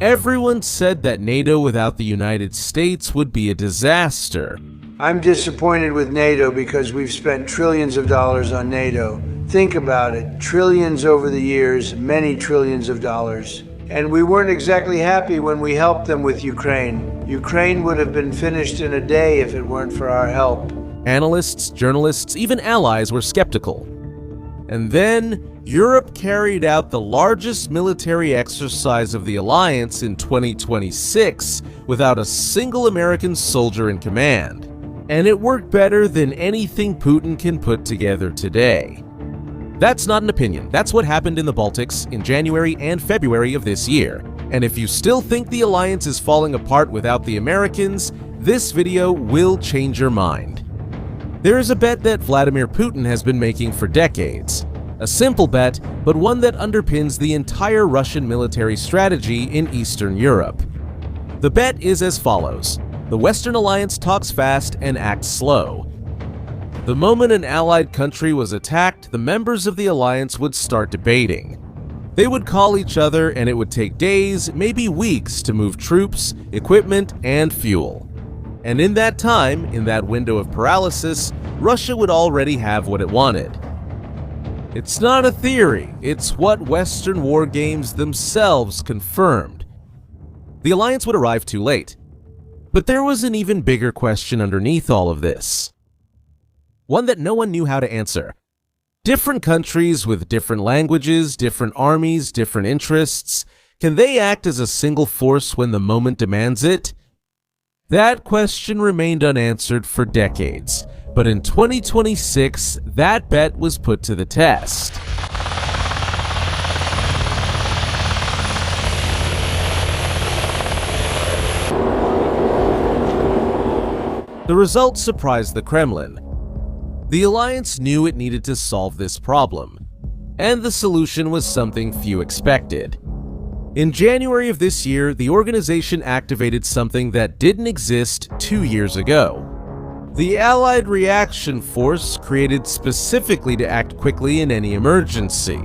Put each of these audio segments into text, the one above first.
Everyone said that NATO without the United States would be a disaster. I'm disappointed with NATO because we've spent trillions of dollars on NATO. Think about it, trillions over the years, many trillions of dollars. And we weren't exactly happy when we helped them with Ukraine. Ukraine would have been finished in a day if it weren't for our help. Analysts, journalists, even allies were skeptical. And then, Europe carried out the largest military exercise of the alliance in 2026 without a single American soldier in command. And it worked better than anything Putin can put together today. That's not an opinion. That's what happened in the Baltics in January and February of this year. And if you still think the alliance is falling apart without the Americans, this video will change your mind. There is a bet that Vladimir Putin has been making for decades. A simple bet, but one that underpins the entire Russian military strategy in Eastern Europe. The bet is as follows. The Western alliance talks fast and acts slow. The moment an allied country was attacked, the members of the alliance would start debating. They would call each other and it would take days, maybe weeks, to move troops, equipment, and fuel. And in that time, in that window of paralysis, Russia would already have what it wanted. It's not a theory, it's what Western war games themselves confirmed. The alliance would arrive too late. But there was an even bigger question underneath all of this. One that no one knew how to answer. Different countries with different languages, different armies, different interests, can they act as a single force when the moment demands it? That question remained unanswered for decades. But in 2026, that bet was put to the test. The results surprised the Kremlin. The alliance knew it needed to solve this problem, and the solution was something few expected. In January of this year, the organization activated something that didn't exist 2 years ago. The Allied Reaction Force, created specifically to act quickly in any emergency.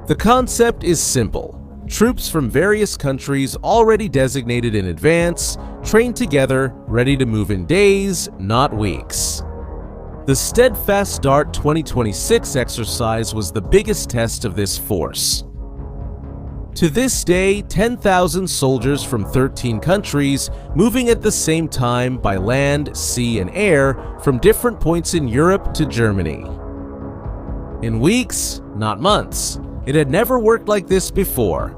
The concept is simple. Troops from various countries already designated in advance, trained together, ready to move in days, not weeks. The Steadfast Dart 2026 exercise was the biggest test of this force. To this day, 10,000 soldiers from 13 countries moving at the same time by land, sea, and air from different points in Europe to Germany. In weeks, not months. It had never worked like this before.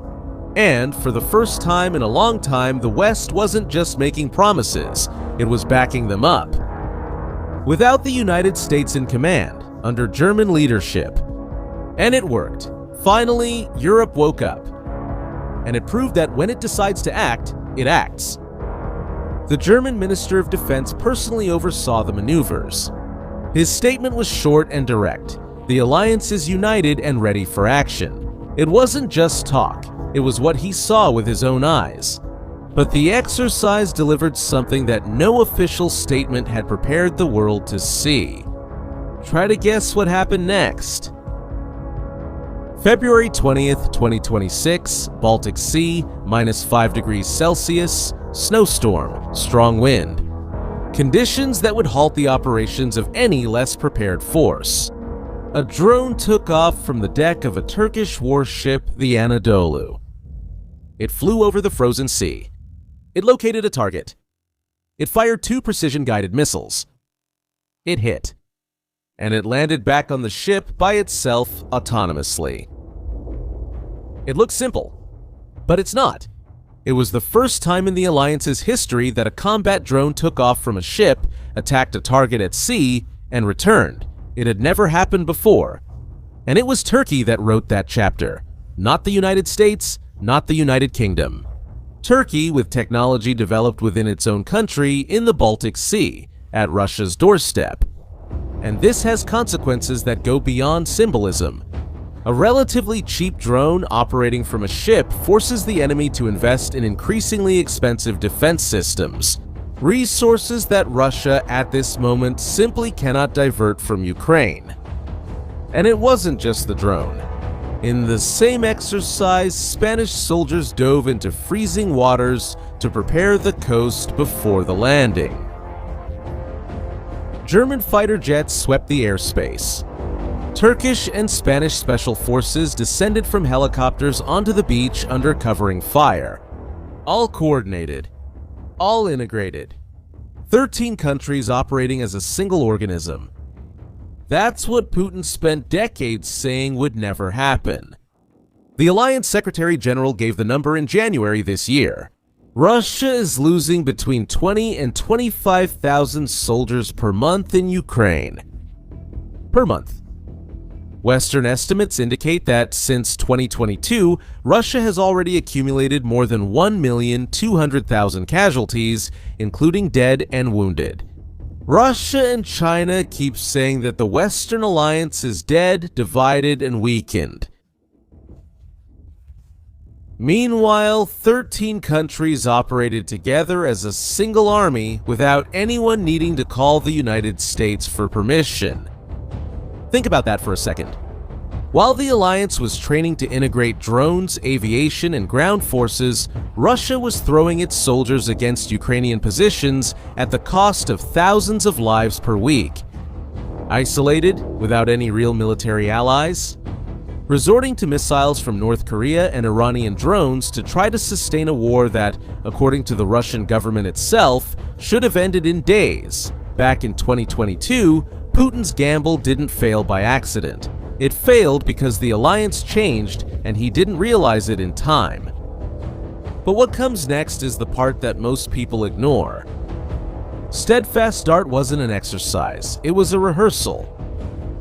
And for the first time in a long time, the West wasn't just making promises, it was backing them up. Without the United States in command, under German leadership. And it worked. Finally, Europe woke up. And it proved that when it decides to act, it acts. The German Minister of Defense personally oversaw the maneuvers. His statement was short and direct. The alliance is united and ready for action. It wasn't just talk, it was what he saw with his own eyes. But the exercise delivered something that no official statement had prepared the world to see. Try to guess what happened next. February 20th, 2026, Baltic Sea, -5 degrees Celsius, snowstorm, strong wind. Conditions that would halt the operations of any less prepared force. A drone took off from the deck of a Turkish warship, the Anadolu. It flew over the frozen sea. It located a target. It fired 2 precision-guided missiles. It hit. And it landed back on the ship by itself autonomously. It looks simple, but it's not. It was the first time in the Alliance's history that a combat drone took off from a ship, attacked a target at sea, and returned. It had never happened before. And it was Turkey that wrote that chapter, not the United States, not the United Kingdom. Turkey, with technology developed within its own country in the Baltic Sea, at Russia's doorstep. And this has consequences that go beyond symbolism. A relatively cheap drone operating from a ship forces the enemy to invest in increasingly expensive defense systems, resources that Russia at this moment simply cannot divert from Ukraine. And it wasn't just the drone. In the same exercise, Spanish soldiers dove into freezing waters to prepare the coast before the landing. German fighter jets swept the airspace. Turkish and Spanish special forces descended from helicopters onto the beach under covering fire. All coordinated, all integrated. 13 countries operating as a single organism. That's what Putin spent decades saying would never happen. The Alliance Secretary General gave the number in January this year. Russia is losing between 20 and 25,000 soldiers per month in Ukraine. Per month. Western estimates indicate that since 2022, Russia has already accumulated more than 1,200,000 casualties, including dead and wounded. Russia and China keep saying that the Western alliance is dead, divided, and weakened. Meanwhile, 13 countries operated together as a single army without anyone needing to call the United States for permission. Think about that for a second. While the alliance was training to integrate drones, aviation, and ground forces, Russia was throwing its soldiers against Ukrainian positions at the cost of thousands of lives per week. Isolated, without any real military allies, resorting to missiles from North Korea and Iranian drones to try to sustain a war that, according to the Russian government itself, should have ended in days. Back in 2022, Putin's gamble didn't fail by accident. It failed because the alliance changed and he didn't realize it in time. But what comes next is the part that most people ignore. Steadfast Start wasn't an exercise, it was a rehearsal.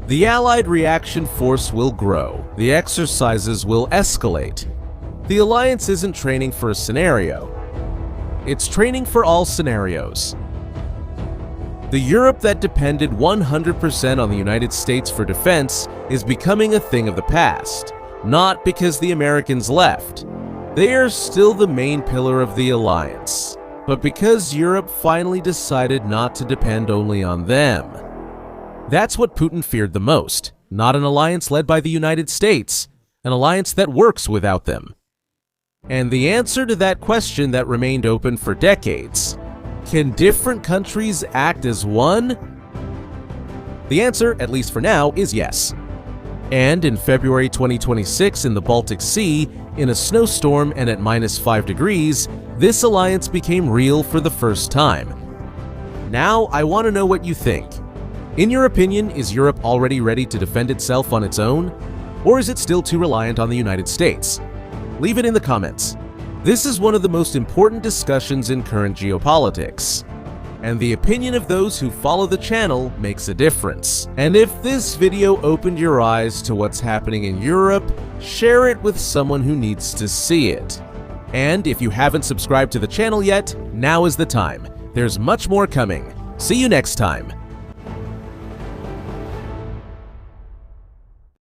The Allied reaction force will grow, the exercises will escalate. The alliance isn't training for a scenario. It's training for all scenarios. The Europe that depended 100% on the United States for defense is becoming a thing of the past, not because the Americans left. They are still the main pillar of the alliance, but because Europe finally decided not to depend only on them. That's what Putin feared the most, not an alliance led by the United States, an alliance that works without them. And the answer to that question that remained open for decades: can different countries act as one? The answer, at least for now, is yes. And in February 2026 in the Baltic Sea, in a snowstorm and at -5 degrees, this alliance became real for the first time. Now, I want to know what you think. In your opinion, is Europe already ready to defend itself on its own? Or is it still too reliant on the United States? Leave it in the comments. This is one of the most important discussions in current geopolitics, and the opinion of those who follow the channel makes a difference. And if this video opened your eyes to what's happening in Europe, share it with someone who needs to see it. And if you haven't subscribed to the channel yet, now is the time. There's much more coming. See you next time.